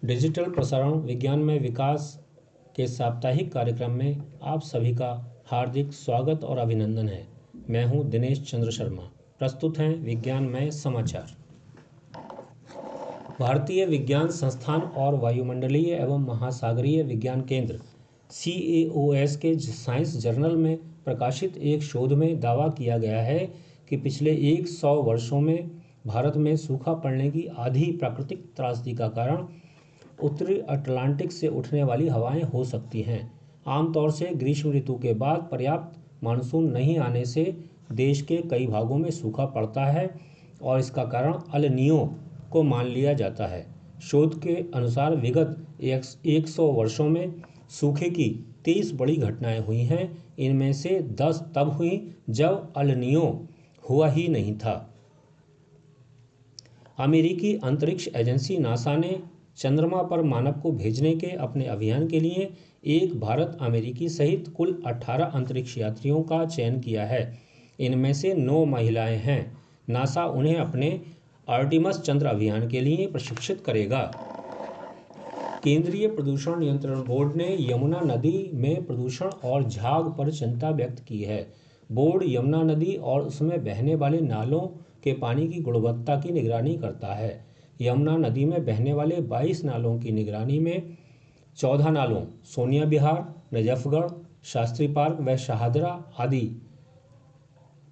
Digital प्रसारण विज्ञान में विकास के साप्ताहिक कार्यक्रम में आप सभी का हार्दिक स्वागत और अभिनंदन है। मैं हूं दिनेश चंद्र शर्मा। प्रस्तुत हैं विज्ञान में समाचार। भारतीय विज्ञान संस्थान और वायुमंडलीय एवं महासागरीय विज्ञान केंद्र CAOS के साइंस जर्नल में प्रकाशित एक शोध में दावा किया गया है कि पिछले 100 वर्षों में भारत में सूखा पड़ने की आधी प्राकृतिक त्रासदी का कारण उत्तरी अटलांटिक से उठने वाली हवाएं हो सकती हैं। आमतौर से ग्रीष्म ऋतु के बाद पर्याप्त मानसून नहीं आने से देश के कई भागों में सूखा पड़ता है और इसका कारण अल निनो को मान लिया जाता है। शोध के अनुसार विगत 100 वर्षों में सूखे की 23 बड़ी घटनाएं हुई हैं। इनमें से 10 तब हुई जब अल निनो हुआ ही नहीं था। अमेरिकी अंतरिक्ष एजेंसी नासा ने चंद्रमा पर मानव को भेजने के अपने अभियान के लिए एक भारत अमेरिकी सहित कुल 18 अंतरिक्ष यात्रियों का चयन किया है। इनमें से 9 महिलाएं हैं। नासा उन्हें अपने आर्टेमिस चंद्र अभियान के लिए प्रशिक्षित करेगा। केंद्रीय प्रदूषण नियंत्रण बोर्ड ने यमुना नदी में प्रदूषण और झाग पर चिंता व्यक्त की है। बोर्ड यमुना नदी और उसमें बहने वाले नालों के पानी की गुणवत्ता की निगरानी करता है। यमुना नदी में बहने वाले 22 नालों की निगरानी में 14 नालों सोनिया विहार, नजफगढ़, शास्त्री पार्क व शाहदरा आदि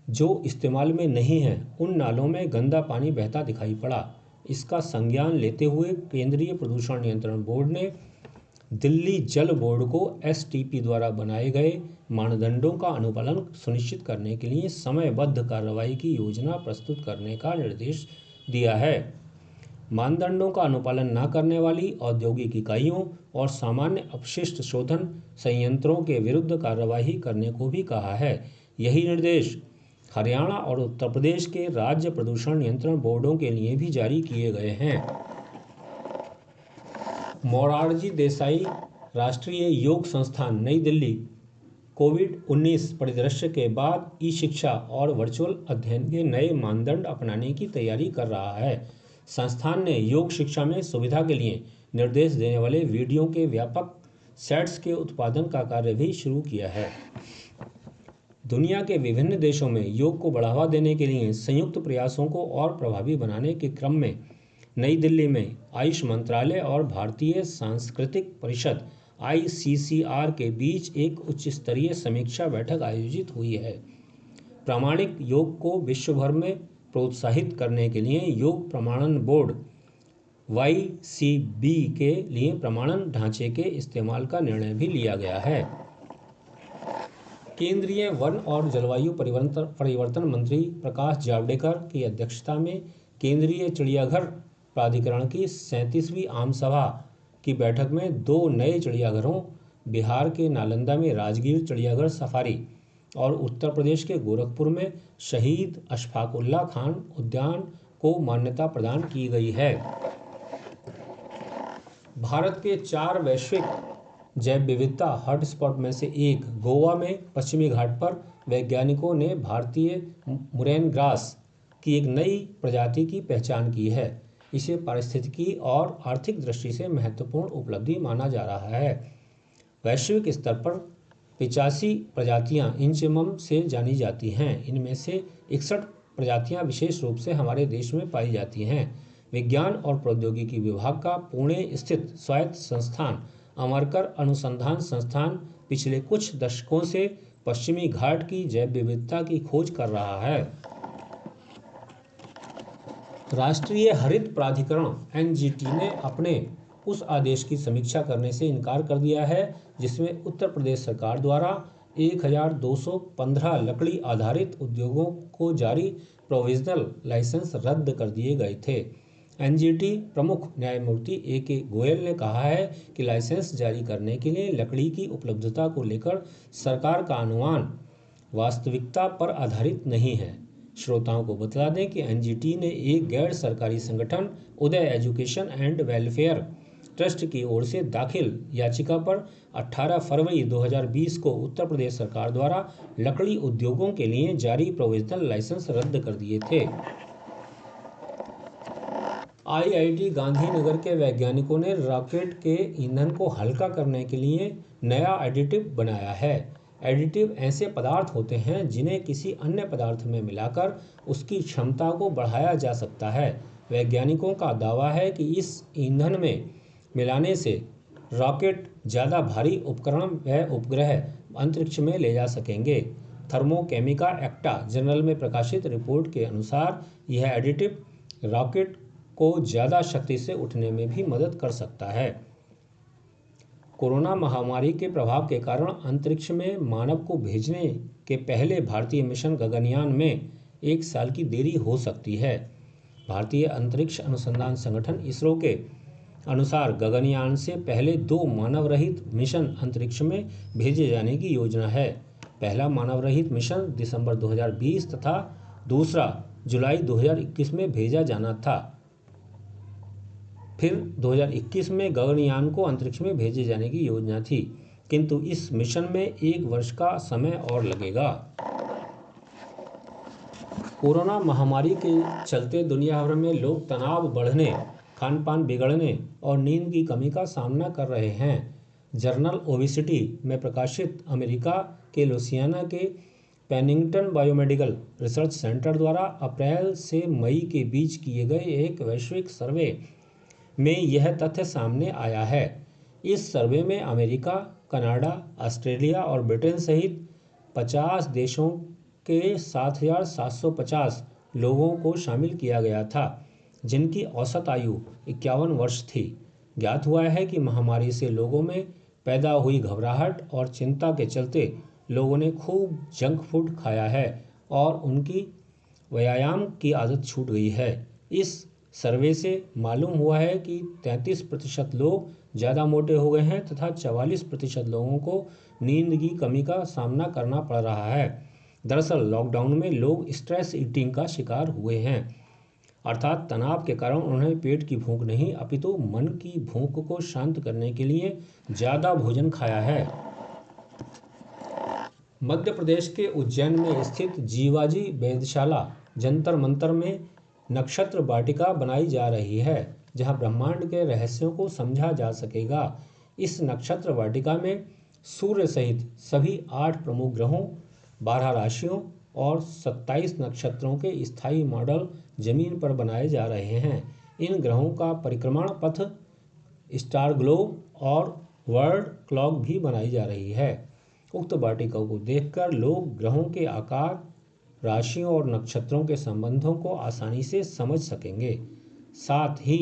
जो इस्तेमाल में नहीं हैं, उन नालों में गंदा पानी बहता दिखाई पड़ा। इसका संज्ञान लेते हुए केंद्रीय प्रदूषण नियंत्रण बोर्ड ने दिल्ली जल बोर्ड को STP द्वारा बनाए गए मानदंडों का अनुपालन सुनिश्चित करने के लिए समयबद्ध कार्रवाई की योजना प्रस्तुत करने का निर्देश दिया है। मानदंडों का अनुपालन न करने वाली औद्योगिक इकाइयों और सामान्य अपशिष्ट शोधन संयंत्रों के विरुद्ध कार्रवाई करने को भी कहा है। यही निर्देश हरियाणा और उत्तर प्रदेश के राज्य प्रदूषण नियंत्रण बोर्डों के लिए भी जारी किए गए हैं। मोरारजी देसाई राष्ट्रीय योग संस्थान नई दिल्ली कोविड-19 परिदृश्य के बाद ई-शिक्षा और वर्चुअल अध्ययन के नए मानदंड अपनाने की तैयारी कर रहा है। संस्थान ने योग शिक्षा में सुविधा के लिए निर्देश देने वाले वीडियो के व्यापक सेट्स के उत्पादन का कार्य भी शुरू किया है। दुनिया के विभिन्न देशों में योग को बढ़ावा देने के लिए संयुक्त प्रयासों को और प्रभावी बनाने के क्रम में नई दिल्ली में आयुष मंत्रालय और भारतीय सांस्कृतिक परिषद ICCR के बीच एक उच्च स्तरीय समीक्षा बैठक आयोजित हुई है। प्रामाणिक योग को विश्व भर में प्रोत्साहित करने के लिए योग प्रमाणन बोर्ड YCB के लिए प्रमाणन ढांचे के इस्तेमाल का निर्णय भी लिया गया है। केंद्रीय वन और जलवायु परिवर्तन मंत्री प्रकाश जावड़ेकर की अध्यक्षता में केंद्रीय चिड़ियाघर प्राधिकरण की 37वीं आम सभा की बैठक में 2 नए चिड़ियाघरों बिहार के नालंदा में राजगीर चिड़ियाघर सफारी और उत्तर प्रदेश के गोरखपुर में शहीद अशफाकुल्ला खान उद्यान को मान्यता प्रदान की गई है। भारत के 4 वैश्विक जैव विविधता हॉटस्पॉट में से एक गोवा में पश्चिमी घाट पर वैज्ञानिकों ने भारतीय मुरेन ग्रास की एक नई प्रजाति की पहचान की है। इसे पारिस्थितिकी और आर्थिक दृष्टि से महत्वपूर्ण उपलब्धि माना जा रहा है। वैश्विक स्तर पर 85 प्रजातियां इंचमम से जानी जाती हैं। इनमें से 61 प्रजातियां विशेष रूप से हमारे देश में पाई जाती हैं। विज्ञान और प्रौद्योगिकी विभाग का पुणे स्थित स्वायत्त संस्थान अमरकर अनुसंधान संस्थान पिछले कुछ दशकों से पश्चिमी घाट की जैव विविधता की खोज कर रहा है। राष्ट्रीय हरित प्राधिकरण NGT ने अपने उस आदेश की समीक्षा करने से इनकार कर दिया है जिसमें उत्तर प्रदेश सरकार द्वारा 1215 लकड़ी आधारित उद्योगों को जारी प्रोविजनल लाइसेंस रद्द कर दिए गए थे। NGT प्रमुख न्यायमूर्ति AK गोयल ने कहा है कि लाइसेंस जारी करने के लिए लकड़ी की उपलब्धता को लेकर सरकार का अनुमान वास्तविकता पर आधारित नहीं है। श्रोताओं को बता दें कि NGT ने एक गैर सरकारी संगठन उदय एजुकेशन एंड वेलफेयर ट्रस्ट की ओर से दाखिल याचिका पर 18 फरवरी 2020 को उत्तर प्रदेश सरकार द्वारा लकड़ी उद्योगों के लिए जारी प्रोविजनल लाइसेंस रद्द कर दिए थे। आईआईटी गांधीनगर के वैज्ञानिकों ने रॉकेट के ईंधन को हल्का करने के लिए नया एडिटिव बनाया है। एडिटिव ऐसे पदार्थ होते हैं जिन्हें किसी अन्य पदार्थ में मिलाकर उसकी क्षमता को बढ़ाया जा सकता है। वैज्ञानिकों का दावा है कि इस ईंधन में मिलाने से रॉकेट ज़्यादा भारी उपकरण व उपग्रह अंतरिक्ष में ले जा सकेंगे। थर्मोकेमिका एक्टा जर्नल में प्रकाशित रिपोर्ट के अनुसार यह एडिटिव रॉकेट को ज़्यादा शक्ति से उठने में भी मदद कर सकता है। कोरोना महामारी के प्रभाव के कारण अंतरिक्ष में मानव को भेजने के पहले भारतीय मिशन गगनयान में 1 साल की देरी हो सकती है। भारतीय अंतरिक्ष अनुसंधान संगठन इसरो के अनुसार गगनयान से पहले 2 मानव रहित मिशन अंतरिक्ष में भेजे जाने की योजना है। पहला मानव रहित मिशन दिसंबर 2020 तथा दूसरा जुलाई 2021 में भेजा जाना था। फिर 2021 में गगनयान को अंतरिक्ष में भेजे जाने की योजना थी, किंतु इस मिशन में 1 वर्ष का समय और लगेगा। कोरोना महामारी के चलते दुनिया भर में लोग तनाव बढ़ने, खान पान बिगड़ने और नींद की कमी का सामना कर रहे हैं। जर्नल ओबेसिटी में प्रकाशित अमेरिका के लुसियाना के पेनिंगटन बायोमेडिकल रिसर्च सेंटर द्वारा अप्रैल से मई के बीच किए गए एक वैश्विक सर्वे में यह तथ्य सामने आया है। इस सर्वे में अमेरिका, कनाडा, ऑस्ट्रेलिया और ब्रिटेन सहित 50 देशों के 7,750 लोगों को शामिल किया गया था, जिनकी औसत आयु 51 वर्ष थी। ज्ञात हुआ है कि महामारी से लोगों में पैदा हुई घबराहट और चिंता के चलते लोगों ने खूब जंक फूड खाया है और उनकी व्यायाम की आदत छूट गई है। इस सर्वे से मालूम हुआ है कि 33% लोग ज़्यादा मोटे हो गए हैं तथा 44% लोगों को नींद की कमी का सामना करना पड़ रहा है। दरअसल लॉकडाउन में लोग स्ट्रेस ईटिंग का शिकार हुए हैं, अर्थात तनाव के कारण उन्हें पेट की भूख नहीं अपितु मन की भूख को शांत करने के लिए ज़्यादा भोजन खाया है। मध्य प्रदेश के उज्जैन में स्थित जीवाजी वेधशाला जंतर मंतर में नक्षत्र वाटिका बनाई जा रही है, जहां ब्रह्मांड के रहस्यों को समझा जा सकेगा। इस नक्षत्र वाटिका में सूर्य सहित सभी 8 प्रमुख ग्रहों, 12 राशियों और 27 नक्षत्रों के स्थायी मॉडल जमीन पर बनाए जा रहे हैं। इन ग्रहों का परिक्रमण पथ, स्टार ग्लोब और वर्ल्ड क्लॉक भी बनाई जा रही है। उक्त वाटिका को देखकर लोग ग्रहों के आकार, राशियों और नक्षत्रों के संबंधों को आसानी से समझ सकेंगे, साथ ही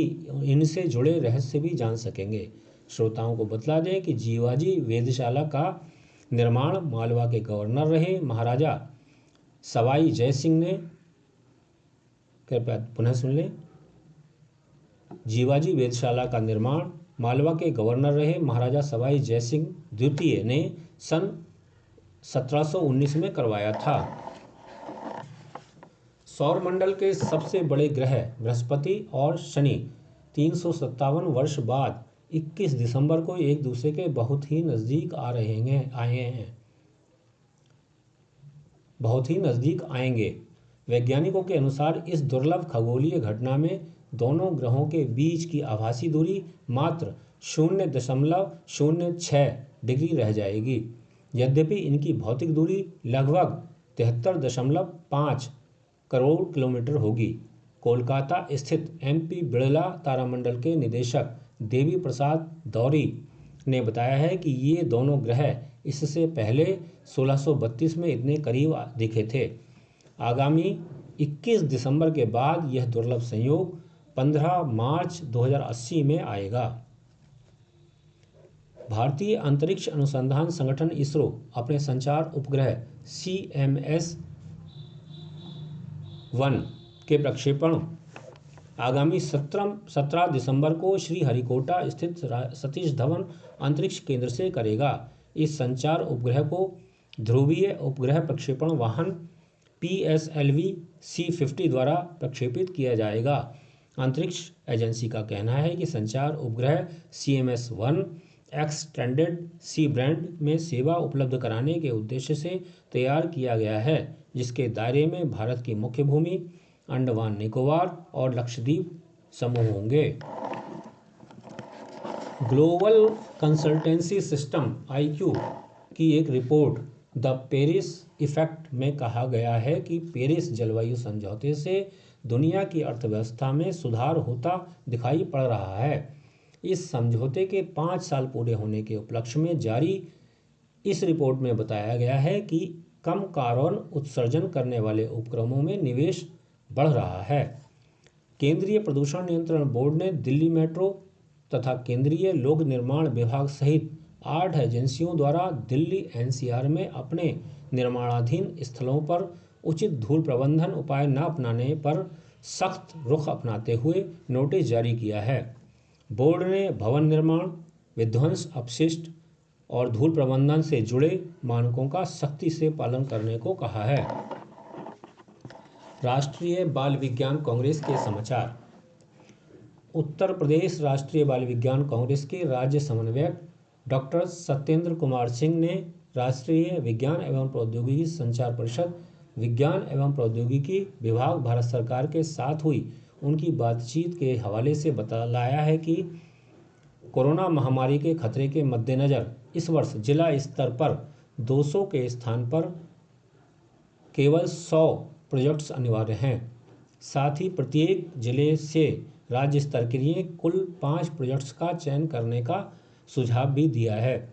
इनसे जुड़े रहस्य भी जान सकेंगे। श्रोताओं को बतला दें कि जीवाजी वेधशाला का निर्माण मालवा के गवर्नर रहे महाराजा सवाई जयसिंह ने, कृपया पुनः सुन लें, जीवाजी वेधशाला का निर्माण मालवा के गवर्नर रहे महाराजा सवाई जयसिंह द्वितीय ने सन 1719 में करवाया था। सौरमंडल के सबसे बड़े ग्रह बृहस्पति और शनि 357 वर्ष बाद 21 दिसंबर को एक दूसरे के बहुत ही नज़दीक आएंगे। वैज्ञानिकों के अनुसार इस दुर्लभ खगोलीय घटना में दोनों ग्रहों के बीच की आभासी दूरी मात्र 0.06 डिग्री रह जाएगी। यद्यपि इनकी भौतिक दूरी लगभग 73.5 करोड़ किलोमीटर होगी। कोलकाता स्थित MP बिड़ला तारामंडल के निदेशक देवी प्रसाद दौरी ने बताया है कि ये दोनों ग्रह इससे पहले 1632 में इतने करीब दिखे थे। आगामी 21 दिसंबर के बाद यह दुर्लभ संयोग 15 मार्च 2080 में आएगा। भारतीय अंतरिक्ष अनुसंधान संगठन इसरो अपने संचार उपग्रह CMS-1 के प्रक्षेपण आगामी 17 दिसंबर को श्रीहरिकोटा स्थित सतीश धवन अंतरिक्ष केंद्र से करेगा। इस संचार उपग्रह को ध्रुवीय उपग्रह प्रक्षेपण वाहन PSLV C50 द्वारा प्रक्षेपित किया जाएगा। अंतरिक्ष एजेंसी का कहना है कि संचार उपग्रह CMS-1 एक्सटेंडेड सी ब्रांड में सेवा उपलब्ध कराने के उद्देश्य से तैयार किया गया है, जिसके दायरे में भारत की मुख्य भूमि, अंडमान निकोबार और लक्षद्वीप समूह होंगे। ग्लोबल कंसल्टेंसी सिस्टम (IQ) की एक रिपोर्ट द पेरिस इफेक्ट में कहा गया है कि पेरिस जलवायु समझौते से दुनिया की अर्थव्यवस्था में सुधार होता दिखाई पड़ रहा है। इस समझौते के 5 साल पूरे होने के उपलक्ष्य में जारी इस रिपोर्ट में बताया गया है कि कम कार्बन उत्सर्जन करने वाले उपक्रमों में निवेश बढ़ रहा है। केंद्रीय प्रदूषण नियंत्रण बोर्ड ने दिल्ली मेट्रो तथा केंद्रीय लोक निर्माण विभाग सहित 8 एजेंसियों द्वारा दिल्ली NCR में अपने निर्माणाधीन स्थलों पर उचित धूल प्रबंधन उपाय न अपनाने पर सख्त रुख अपनाते हुए नोटिस जारी किया है। बोर्ड ने भवन निर्माण, विध्वंस अपशिष्ट और धूल प्रबंधन से जुड़े मानकों का सख्ती से पालन करने को कहा है। राष्ट्रीय बाल विज्ञान कांग्रेस के समाचार। उत्तर प्रदेश राष्ट्रीय बाल विज्ञान कांग्रेस के राज्य समन्वयक डॉक्टर सत्येंद्र कुमार सिंह ने राष्ट्रीय विज्ञान एवं प्रौद्योगिकी संचार परिषद, विज्ञान एवं प्रौद्योगिकी विभाग, भारत सरकार के साथ हुई उनकी बातचीत के हवाले से बताया है कि कोरोना महामारी के खतरे के मद्देनज़र इस वर्ष जिला स्तर पर 200 के स्थान पर केवल 100 प्रोजेक्ट्स अनिवार्य हैं। साथ ही प्रत्येक जिले से राज्य स्तर के लिए कुल 5 प्रोजेक्ट्स का चयन करने का सुझाव भी दिया है।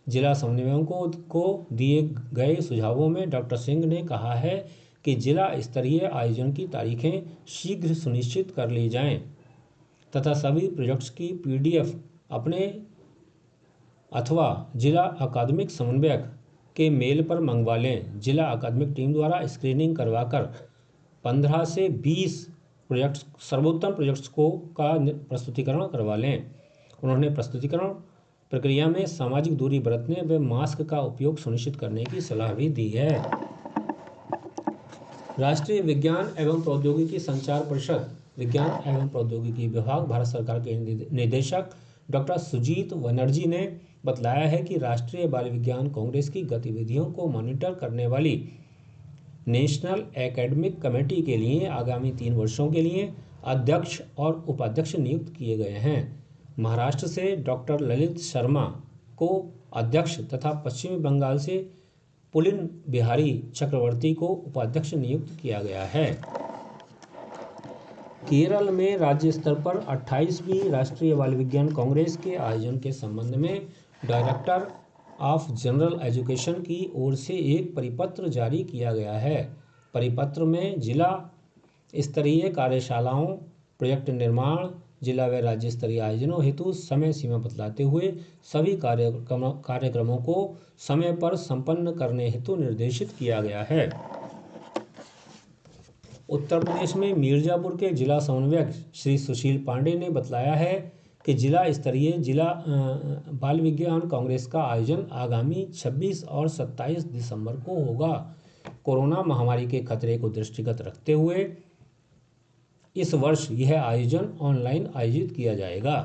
जिला समन्वयकों को दिए गए सुझावों में डॉक्टर सिंह ने कहा है कि जिला स्तरीय आयोजन की तारीखें शीघ्र सुनिश्चित कर ली जाएं तथा सभी प्रोजेक्ट्स की PDF अपने अथवा जिला अकादमिक समन्वयक के मेल पर मंगवा लें। जिला अकादमिक टीम द्वारा स्क्रीनिंग करवाकर 15 से 20 प्रोजेक्ट्स सर्वोत्तम प्रोजेक्ट्स का प्रस्तुतिकरण करवा लें। उन्होंने प्रस्तुतिकरण प्रक्रिया में सामाजिक दूरी बरतने व मास्क का उपयोग सुनिश्चित करने की सलाह भी दी है। राष्ट्रीय विज्ञान एवं प्रौद्योगिकी संचार परिषद, विज्ञान एवं प्रौद्योगिकी विभाग, भारत सरकार के निदेशक डॉक्टर सुजीत बनर्जी ने बतलाया है कि राष्ट्रीय बाल विज्ञान कांग्रेस की गतिविधियों को मॉनिटर करने वाली नेशनल एकेडमिक कमेटी के लिए आगामी 3 वर्षों के लिए अध्यक्ष और उपाध्यक्ष नियुक्त किए गए हैं। महाराष्ट्र से डॉक्टर ललित शर्मा को अध्यक्ष तथा पश्चिमी बंगाल से पुलिन बिहारी चक्रवर्ती को उपाध्यक्ष नियुक्त किया गया है। केरल में राज्य स्तर पर 28वीं राष्ट्रीय बाल विज्ञान कांग्रेस के आयोजन के संबंध में डायरेक्टर ऑफ जनरल एजुकेशन की ओर से एक परिपत्र जारी किया गया है। परिपत्र में जिला स्तरीय कार्यशालाओं, प्रोजेक्ट निर्माण, जिला व राज्य स्तरीय आयोजनों हेतु समय सीमा बतलाते हुए सभी कार्यक्रमों को समय पर संपन्न करने हेतु निर्देशित किया गया है। उत्तर प्रदेश में मिर्जापुर के जिला समन्वयक श्री सुशील पांडे ने बतलाया है कि जिला स्तरीय बाल विज्ञान कांग्रेस का आयोजन आगामी 26 और 27 दिसंबर को होगा। कोरोना महामारी के खतरे को दृष्टिगत रखते हुए इस वर्ष यह आयोजन ऑनलाइन आयोजित किया जाएगा।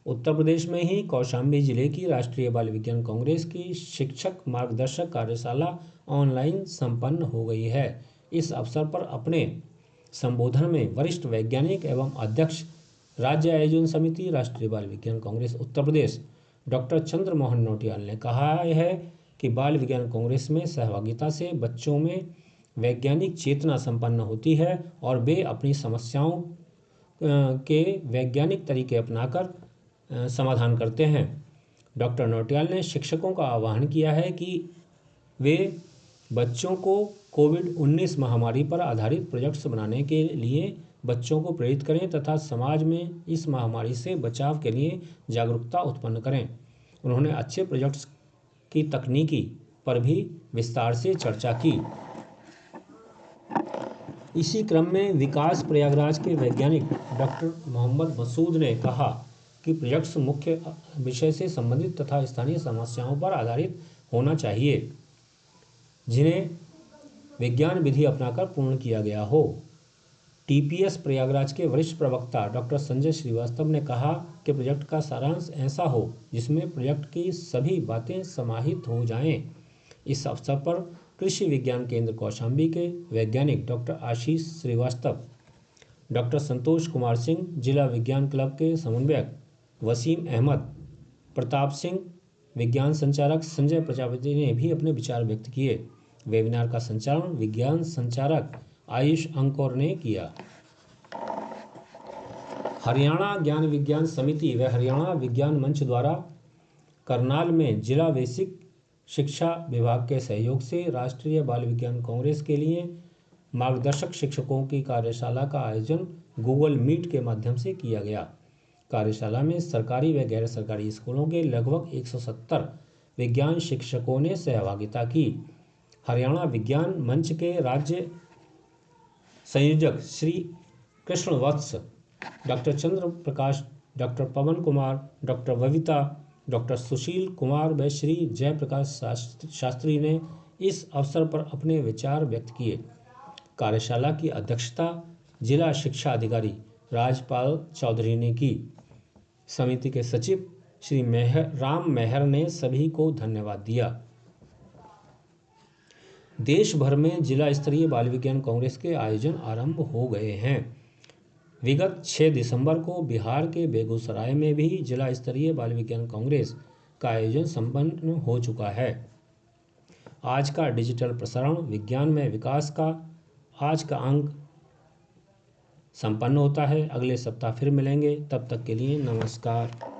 उत्तर प्रदेश में ही कौशाम्बी जिले की राष्ट्रीय बाल विज्ञान कांग्रेस की शिक्षक मार्गदर्शक कार्यशाला ऑनलाइन संपन्न हो गई है। इस अवसर पर अपने संबोधन में वरिष्ठ वैज्ञानिक एवं अध्यक्ष, राज्य आयोजन समिति, राष्ट्रीय बाल विज्ञान कांग्रेस उत्तर प्रदेश, डॉक्टर चंद्रमोहन नौटियाल ने कहा है कि बाल विज्ञान कांग्रेस में सहभागिता से बच्चों में वैज्ञानिक चेतना संपन्न होती है और वे अपनी समस्याओं के वैज्ञानिक तरीके अपनाकर समाधान करते हैं। डॉक्टर नौटियाल ने शिक्षकों का आह्वान किया है कि वे बच्चों को कोविड-19 महामारी पर आधारित प्रोजेक्ट्स बनाने के लिए बच्चों को प्रेरित करें तथा समाज में इस महामारी से बचाव के लिए जागरूकता उत्पन्न करें। उन्होंने अच्छे प्रोजेक्ट्स की तकनीकी पर भी विस्तार से चर्चा की। इसी क्रम में विकास प्रयागराज के वैज्ञानिक डॉक्टर मोहम्मद मसूद ने कहा कि प्रोजेक्ट्स मुख्य विषय से संबंधित तथा स्थानीय समस्याओं पर आधारित होना चाहिए, जिन्हें विज्ञान विधि अपनाकर पूर्ण किया गया हो। TPS प्रयागराज के वरिष्ठ प्रवक्ता डॉक्टर संजय श्रीवास्तव ने कहा कि प्रोजेक्ट का सारांश ऐसा हो जिसमें प्रोजेक्ट की सभी बातें समाहित हो जाएं। इस अवसर पर कृषि विज्ञान केंद्र कौशाम्बी के वैज्ञानिक डॉक्टर आशीष श्रीवास्तव, डॉक्टर संतोष कुमार सिंह, जिला विज्ञान क्लब के समन्वयक वसीम अहमद, प्रताप सिंह, विज्ञान संचालक संजय प्रजापति ने भी अपने विचार व्यक्त किए। वेबिनार का संचालन विज्ञान संचालक आयुष अंकोर ने किया। हरियाणा ज्ञान विज्ञान समिति व हरियाणा विज्ञान मंच द्वारा करनाल में जिला बेसिक शिक्षा विभाग के सहयोग से राष्ट्रीय बाल विज्ञान कांग्रेस के लिए मार्गदर्शक शिक्षकों की कार्यशाला का आयोजन गूगल मीट के माध्यम से किया गया। कार्यशाला में सरकारी व गैर सरकारी स्कूलों के लगभग 170 विज्ञान शिक्षकों ने सहभागिता की। हरियाणा विज्ञान मंच के राज्य संयोजक श्री कृष्ण वत्स, डॉक्टर चंद्र प्रकाश, डॉक्टर पवन कुमार, डॉक्टर बबीता, डॉक्टर सुशील कुमार व श्री जयप्रकाश शास्त्री ने इस अवसर पर अपने विचार व्यक्त किए। कार्यशाला की अध्यक्षता जिला शिक्षा अधिकारी राजपाल चौधरी ने की। समिति के सचिव श्री राम मेहर ने सभी को धन्यवाद दिया। देश भर में जिला स्तरीय बाल विज्ञान कांग्रेस के आयोजन आरंभ हो गए हैं। विगत 6 दिसंबर को बिहार के बेगूसराय में भी जिला स्तरीय बाल विज्ञान कांग्रेस का आयोजन संपन्न हो चुका है। आज का डिजिटल प्रसारण विज्ञान में विकास का आज का अंक संपन्न होता है। अगले सप्ताह फिर मिलेंगे, तब तक के लिए नमस्कार।